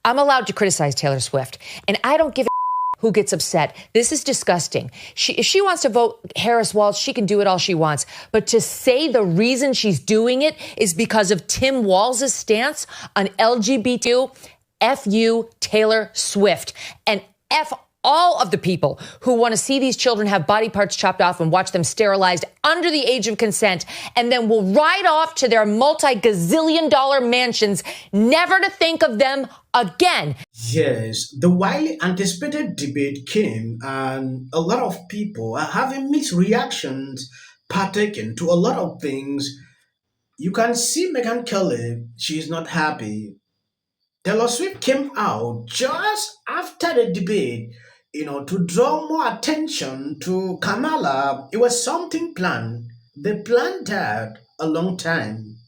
I'm allowed to criticize Taylor Swift, and I don't give a who gets upset. This is disgusting. If she wants to vote Harris Walz, she can do it all she wants. But to say the reason she's doing it is because of Tim Walz's stance on LGBTQ, F you, Taylor Swift, and F all of the people who want to see these children have body parts chopped off and watch them sterilized under the age of consent, and then will ride off to their multi-gazillion-dollar mansions, never to think of them again. Yes, the widely anticipated debate came, and a lot of people are having mixed reactions, partaking to a lot of things. You can see Meghan Kelly, she's not happy. Taylor Swift came out just after the debate, to draw more attention to Kamala. It was something planned. They planned that a long time.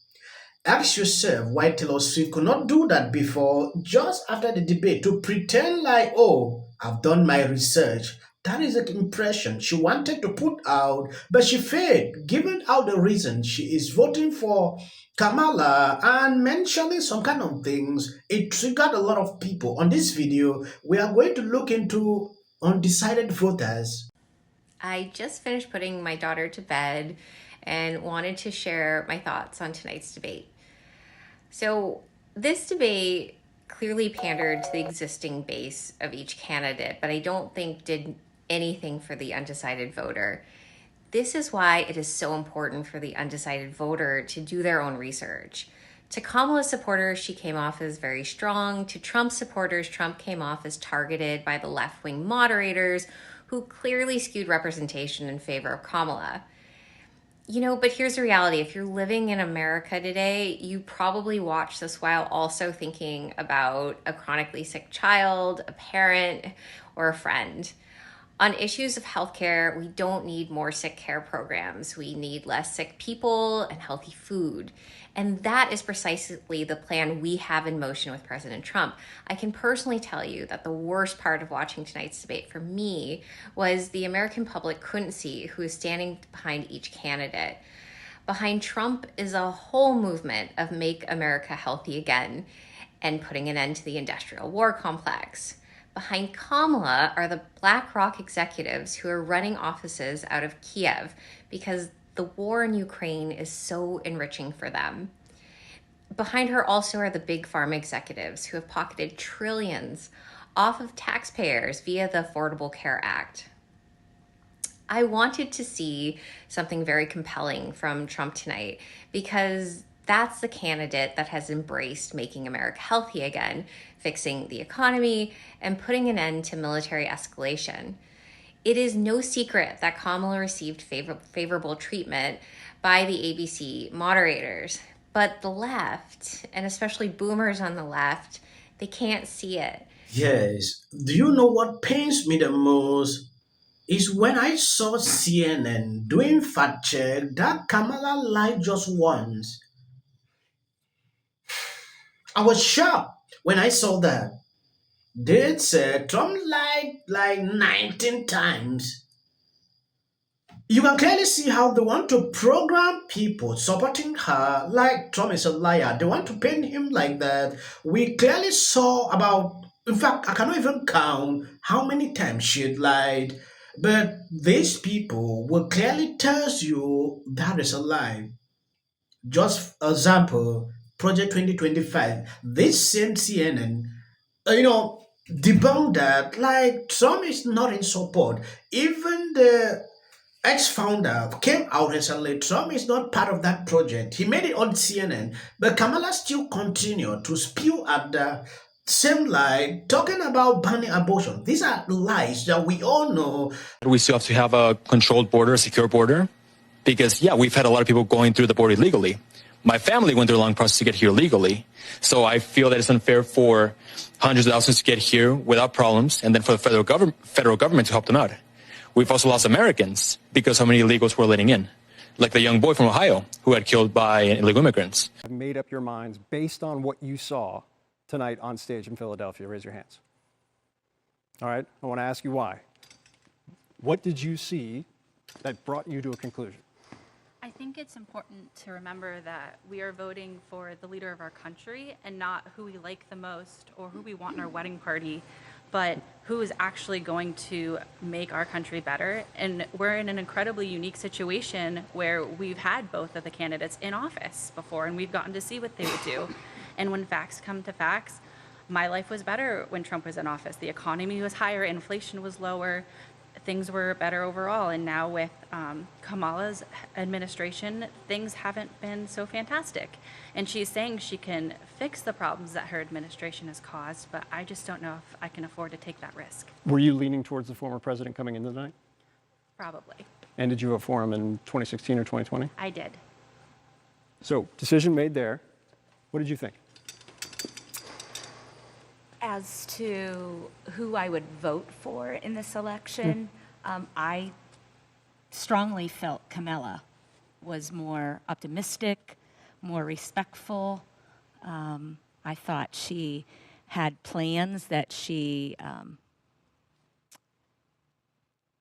Ask yourself why Taylor Swift could not do that before, just after the debate, to pretend like, oh, I've done my research. That is the impression she wanted to put out, but she failed, giving out the reason she is voting for Kamala and mentioning some kind of things. It triggered a lot of people. On this video, we are going to look into undecided voters. I just finished putting my daughter to bed and wanted to share my thoughts on tonight's debate. So this debate clearly pandered to the existing base of each candidate, but I don't think did anything for the undecided voter. This is why it is so important for the undecided voter to do their own research. To Kamala supporters, she came off as very strong. To Trump supporters, Trump came off as targeted by the left-wing moderators who clearly skewed representation in favor of Kamala. But here's the reality. If you're living in America today, you probably watch this while also thinking about a chronically sick child, a parent, or a friend. On issues of healthcare, we don't need more sick care programs. We need less sick people and healthy food. And that is precisely the plan we have in motion with President Trump. I can personally tell you that the worst part of watching tonight's debate for me was the American public couldn't see who is standing behind each candidate. Behind Trump is a whole movement of Make America Healthy Again and putting an end to the industrial war complex. Behind Kamala are the BlackRock executives who are running offices out of Kiev because the war in Ukraine is so enriching for them. Behind her also are the big pharma executives who have pocketed trillions off of taxpayers via the Affordable Care Act. I wanted to see something very compelling from Trump tonight because that's the candidate that has embraced making America healthy again, fixing the economy, and putting an end to military escalation. It is no secret that Kamala received favorable treatment by the ABC moderators, but the left, and especially boomers on the left, they can't see it. Yes. Do you know what pains me the most? Is when I saw CNN doing fact check that Kamala lied just once. I was shocked when I saw that. They said Trump lied like 19 times. You can clearly see how they want to program people supporting her like Trump is a liar. They want to paint him like that. We clearly saw about, in fact, I cannot even count how many times she had lied. But these people will clearly tell you that is a lie. Just example, Project 2025, this same CNN, debunked that like Trump is not in support. Even the ex-founder came out recently. Trump is not part of that project. He made it on CNN, but Kamala still continued to spew at the same lie, talking about banning abortion. These are lies that we all know. We still have to have a controlled border, a secure border, because, yeah, we've had a lot of people going through the border illegally. My family went through a long process to get here legally. So I feel that it's unfair for hundreds of thousands to get here without problems, and then for the federal government to help them out. We've also lost Americans because so many illegals were letting in, like the young boy from Ohio who had killed by illegal immigrants. Have made up your minds based on what you saw tonight on stage in Philadelphia. Raise your hands. All right, I want to ask you why. What did you see that brought you to a conclusion? I think it's important to remember that we are voting for the leader of our country and not who we like the most or who we want in our wedding party, but who is actually going to make our country better. And we're in an incredibly unique situation where we've had both of the candidates in office before, and we've gotten to see what they would do. And when facts come to facts, my life was better when Trump was in office. The economy was higher, inflation was lower, things were better overall. And now with Kamala's administration, things haven't been so fantastic. And she's saying she can fix the problems that her administration has caused, but I just don't know if I can afford to take that risk. Were you leaning towards the former president coming into the night? Probably. And did you vote for him in 2016 or 2020? I did. So, decision made there. What did you think? As to who I would vote for in this election, I strongly felt Kamala was more optimistic, more respectful. I thought she had plans that she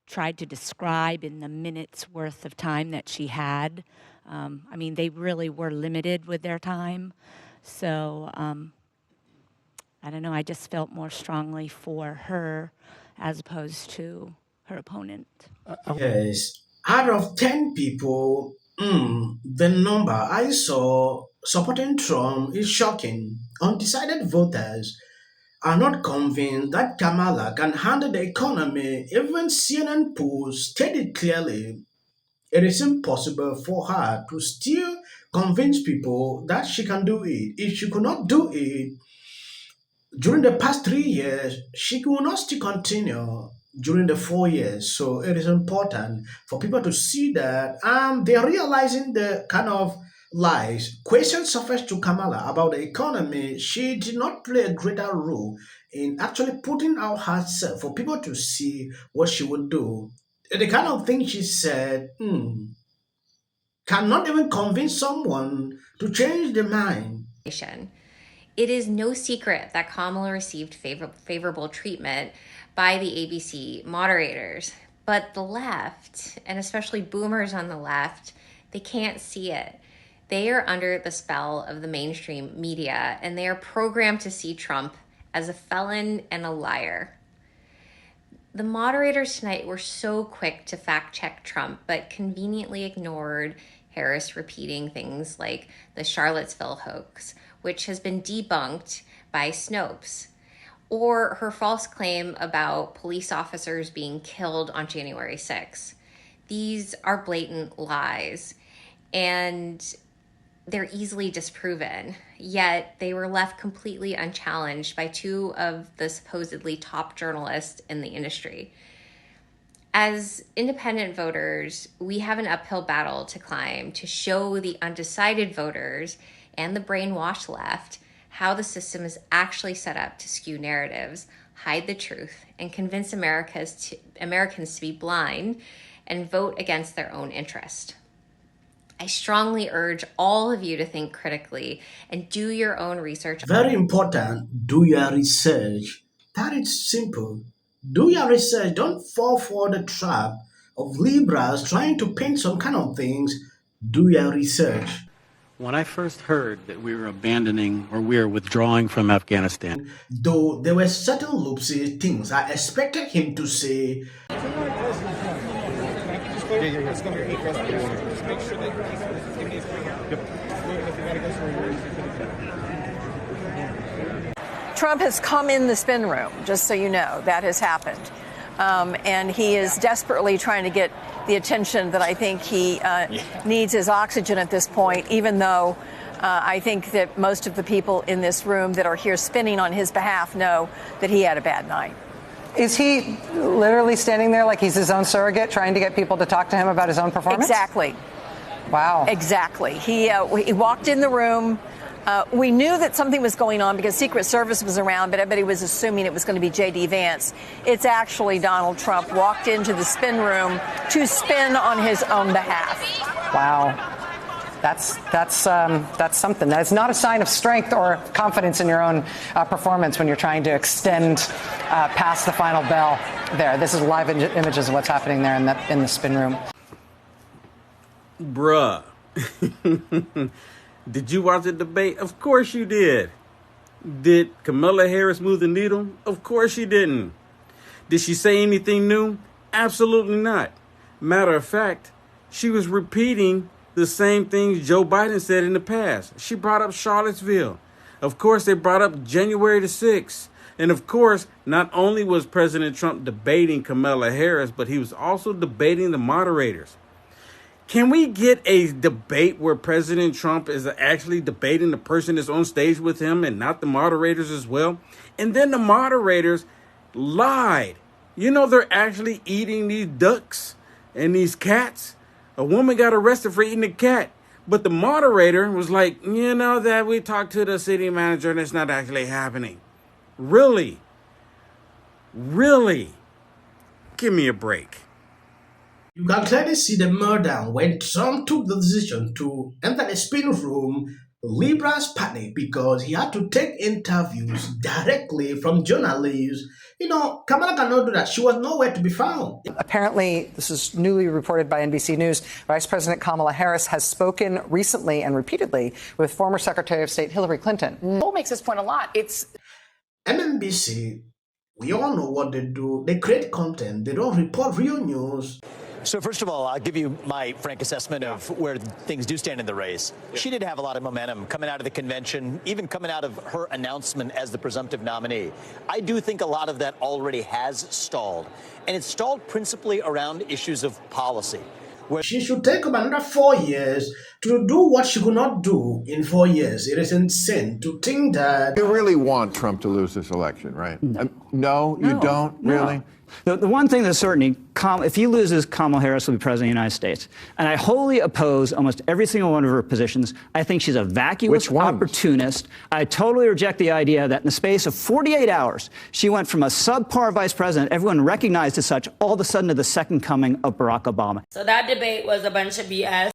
tried to describe in the minute's worth of time that she had. I mean, they really were limited with their time. So, I don't know, I just felt more strongly for her as opposed to her opponent. Yes, out of 10 people, the number I saw supporting Trump is shocking. Undecided voters are not convinced that Kamala can handle the economy. Even CNN polls stated clearly it is impossible for her to still convince people that she can do it. If she could not do it during the past 3 years, she will not still continue during the 4 years. So it is important for people to see that they're realizing the kind of lies. Questions surfaced to Kamala about the economy. She did not play a greater role in actually putting out herself for people to see what she would do. The kind of thing she said cannot even convince someone to change their mind. It is no secret that Kamala received favorable treatment by the ABC moderators, but the left, and especially boomers on the left, they can't see it. They are under the spell of the mainstream media, and they are programmed to see Trump as a felon and a liar. The moderators tonight were so quick to fact check Trump, but conveniently ignored Harris repeating things like the Charlottesville hoax, which has been debunked by Snopes, or her false claim about police officers being killed on January 6th. These are blatant lies, and they're easily disproven, yet they were left completely unchallenged by two of the supposedly top journalists in the industry. As independent voters, we have an uphill battle to climb to show the undecided voters and the brainwashed left how the system is actually set up to skew narratives, hide the truth, and convince Americans to be blind and vote against their own interest. I strongly urge all of you to think critically and do your own research. Very important, do your research. That is simple. Do your research. Don't fall for the trap of liberals trying to paint some kind of things. Do your research. When I first heard that we were abandoning or we were withdrawing from Afghanistan, though there were certain loopsy things I expected him to say. Trump has come in the spin room, just so you know, that has happened. And he is desperately trying to get the attention that I think he needs as oxygen at this point, even though I think that most of the people in this room that are here spinning on his behalf know that he had a bad night. Is he literally standing there like he's his own surrogate, trying to get people to talk to him about his own performance? Exactly. Wow. Exactly. He walked in the room. We knew that something was going on because Secret Service was around, but everybody was assuming it was going to be J.D. Vance. It's actually Donald Trump walked into the spin room to spin on his own behalf. Wow. That's something. That is not a sign of strength or confidence in your own performance when you're trying to extend past the final bell there. This is live images of what's happening there in the spin room. Bruh. Did you watch the debate? Of course you did. Did Kamala Harris move the needle? Of course she didn't. Did she say anything new? Absolutely not. Matter of fact, she was repeating the same things Joe Biden said in the past. She brought up Charlottesville. Of course, they brought up January the 6th. And of course, not only was President Trump debating Kamala Harris, but he was also debating the moderators. Can we get a debate where President Trump is actually debating the person that's on stage with him and not the moderators as well? And then the moderators lied. You know, they're actually eating these ducks and these cats. A woman got arrested for eating a cat. But the moderator was like, you know, that we talked to the city manager and it's not actually happening. Really? Really? Give me a break. You can clearly see the meltdown when Trump took the decision to enter the spin room. Liberals panicked because he had to take interviews directly from journalists. You know, Kamala cannot do that. She was nowhere to be found. Apparently, this is newly reported by NBC News, Vice President Kamala Harris has spoken recently and repeatedly with former Secretary of State Hillary Clinton. Paul makes this point a lot. It's MSNBC, we all know what they do. They create content. They don't report real news. So first of all, I'll give you my frank assessment of where things do stand in the race. Yeah. She did have a lot of momentum coming out of the convention, even coming out of her announcement as the presumptive nominee. I do think a lot of that already has stalled, and it's stalled principally around issues of policy. She should take up another 4 years to do what she could not do in 4 years. It is insane to think that... You really want Trump to lose this election, right? No, you don't? No. Really? The one thing that's certain, if he loses, Kamala Harris will be president of the United States. And I wholly oppose almost every single one of her positions. I think she's a vacuous opportunist. I totally reject the idea that in the space of 48 hours, she went from a subpar vice president, everyone recognized as such, all of a sudden to the second coming of Barack Obama. So that debate was a bunch of BS.